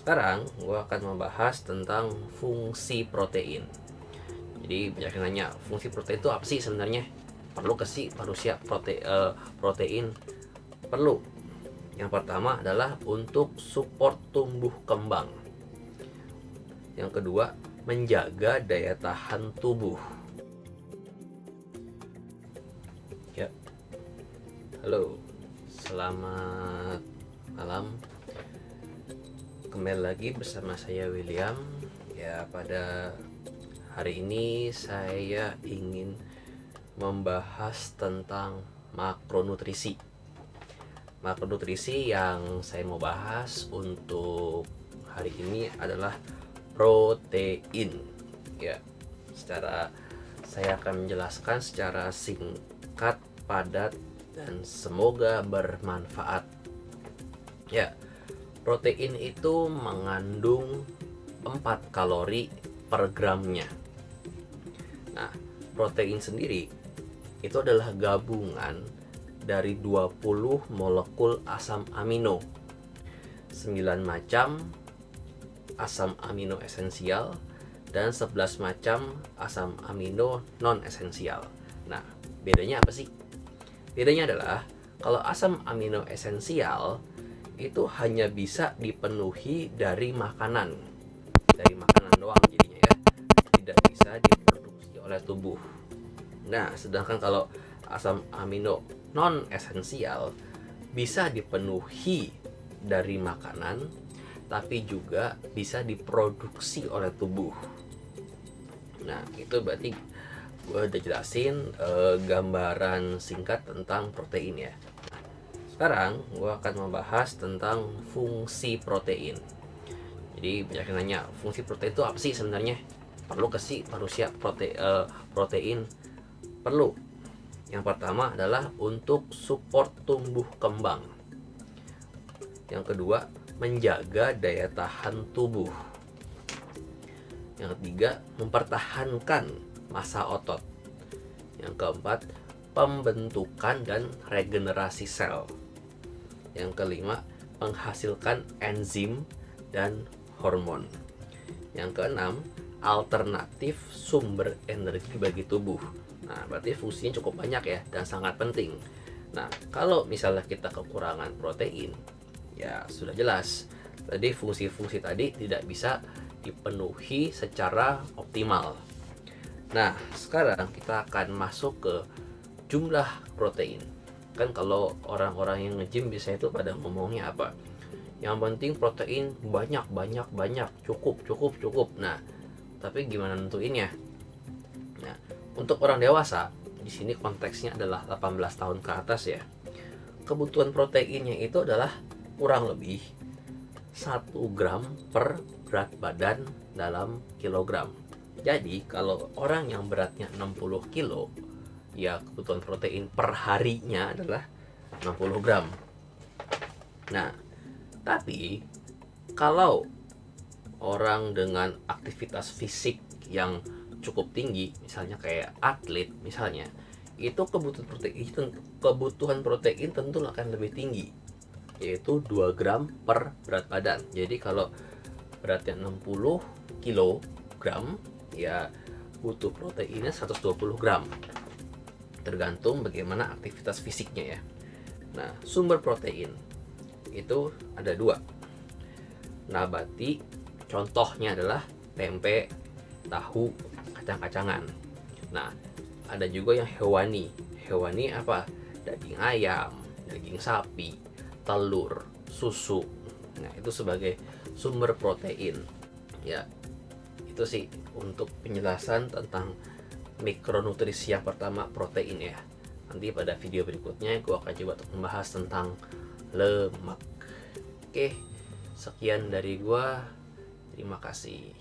Sekarang gue akan membahas tentang fungsi protein. Jadi banyak yang nanya, fungsi protein itu apa sih sebenarnya? Perlu ke sih manusia protein? Perlu. Yang pertama adalah untuk support tumbuh kembang. Yang kedua, menjaga daya tahan tubuh. Ya, halo, selamat malam. Kembali lagi bersama saya William. Ya, pada hari ini saya ingin membahas tentang makronutrisi. Makronutrisi yang saya mau bahas untuk hari ini adalah protein. Ya, saya akan menjelaskan secara singkat, padat, dan semoga bermanfaat. Ya, protein itu mengandung 4 kalori per gramnya. Nah, protein sendiri itu adalah gabungan dari 20 molekul asam amino, 9 macam asam amino esensial, dan 11 macam asam amino non esensial. Nah, bedanya apa sih? Bedanya adalah kalau asam amino esensial itu hanya bisa dipenuhi dari makanan doang jadinya ya, tidak bisa diproduksi oleh tubuh. Nah, sedangkan kalau asam amino non esensial bisa dipenuhi dari makanan, tapi juga bisa diproduksi oleh tubuh. Nah, itu berarti gue udah jelasin gambaran singkat tentang protein ya. Sekarang gue akan membahas tentang fungsi protein. Jadi banyak yang nanya, fungsi protein itu apa sih sebenarnya? Perlu ke sih manusia protein? Perlu. Yang pertama adalah untuk support tumbuh kembang. Yang kedua, menjaga daya tahan tubuh. Yang ketiga, mempertahankan massa otot. Yang keempat, pembentukan dan regenerasi sel. Yang kelima, menghasilkan enzim dan hormon. Yang keenam, alternatif sumber energi bagi tubuh. Nah, berarti fungsinya cukup banyak ya dan sangat penting. Nah, kalau misalnya kita kekurangan protein, ya sudah jelas. Tadi fungsi-fungsi tadi tidak bisa dipenuhi secara optimal. Nah, sekarang kita akan masuk ke jumlah protein. Kan kalau orang-orang yang nge-gym biasanya itu pada ngomongnya apa? Yang penting protein banyak, cukup. Nah, tapi gimana nentuinnya? Nah, untuk orang dewasa, di sini konteksnya adalah 18 tahun ke atas ya. Kebutuhan proteinnya itu adalah kurang lebih 1 gram per berat badan dalam kilogram. Jadi, kalau orang yang beratnya 60 kilo, ya kebutuhan protein per harinya adalah 60 gram. Nah, tapi kalau orang dengan aktivitas fisik yang cukup tinggi, misalnya kayak atlet misalnya, itu kebutuhan protein tentu akan lebih tinggi, yaitu 2 gram per berat badan. Jadi kalau beratnya 60 kilogram, ya butuh proteinnya 120 gram, tergantung bagaimana aktivitas fisiknya ya. Nah, sumber protein itu ada 2. Nabati, contohnya adalah tempe, tahu, kacang-kacangan. Nah, ada juga yang hewani. Hewani apa? Daging ayam, daging sapi, telur, susu. Nah, itu sebagai sumber protein. Ya, itu sih untuk penjelasan tentang mikronutrisi yang pertama, protein ya. Nanti pada video berikutnya gue akan coba untuk membahas tentang lemak. Oke, sekian dari gue. Terima kasih.